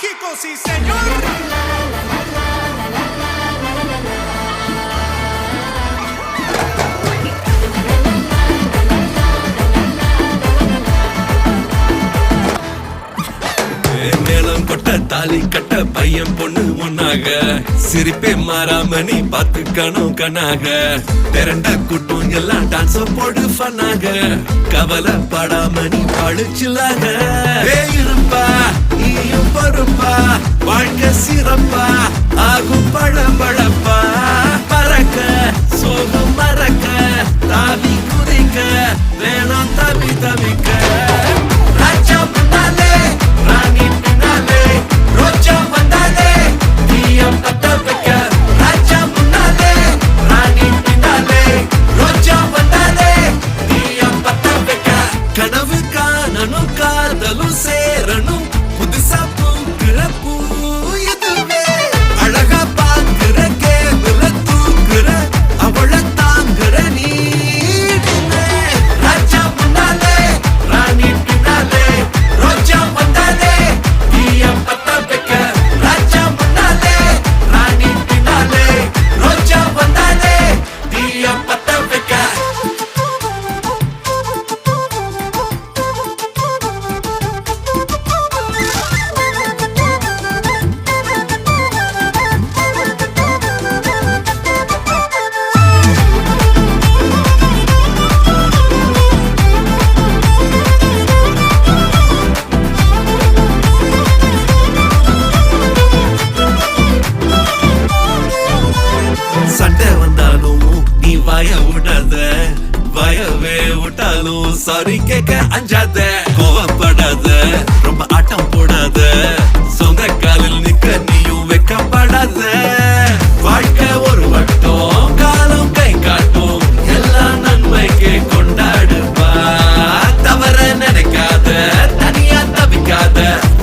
México, sí señor. மேளம் கொட்ட தாலி கட்ட பையன் பொண்ணு ஒன்னாக சிரிப்பே மாறாம நீ பாத்துக்கணும் கண்ணாக திரண்ட கூட்டம் எல்லாம் டான்ஸ் போடு ஃபன்னாக கவலைப்படாம நீ பழிச்சிலாக இருப்பா நீயும் பொறுப்பா வாழ்க்கை சிறப்பா ஆகும் பழப்பழப்பா பறக்க சோகம் மறக்க தாவி குதிக்க வேணாம் தவி தவிக்க கனவு காணனும் காதலும் சேரணும் புதுசா பூக்குற பூ இதுவே அழகா பாக்குற கேவல தூக்குற அவள தாங்குற நீ ராஜா முன்னாலே ராணி பின்னாலே ரோஜா வந்தாலே தீயம் பத்த வைக்க ராஜா முன்னாலே ராணி பின்னாலே ரோஜா வந்தாலே தீயம் பத்த வைக்க சண்டை வந்தாலும் நீ வாய விடாத வயவே விட்டாலும் சாரி கேட்க அஞ்சாத கோவப்படாத ரொம்ப ஆட்டம் போடாத சொந்த காலில் நிக்க நீயும் வெக்கப்படாத வாழ்க்கை ஒரு வட்டம் காலம் கை காட்டும் எல்லாம் நன்மைக்கு கொண்டாடுவா தவற நினைக்காத தனியா தவிக்காத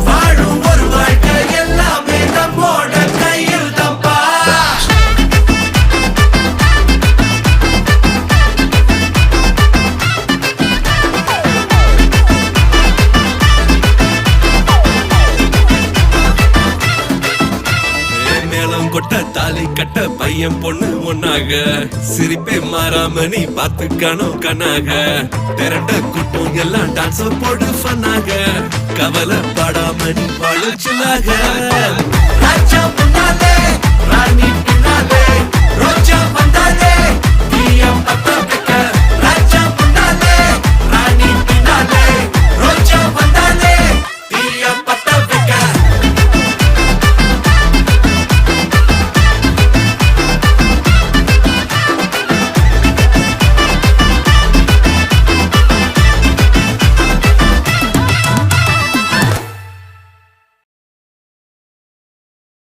வாழும் ஒரு வாழ்க்கை எல்லாமே நம்மோட கையில் தப்பா மேளம் கொட்ட தாலி கட்ட பையன் பொண்ணு ஒன்னாக சிரிப்பே மாறாம நீ பாத்துக்கணும் கண்ணாக திரண்ட கூட்டம் எல்லாம் டான்ஸ் போடு ஃபன்னாக கவலைப்படாம நீ பழிச்சிலாக ராஜா முன்னாலே ராணி பின்னாலே ரோஜா வந்தாலே தீயம் பத்த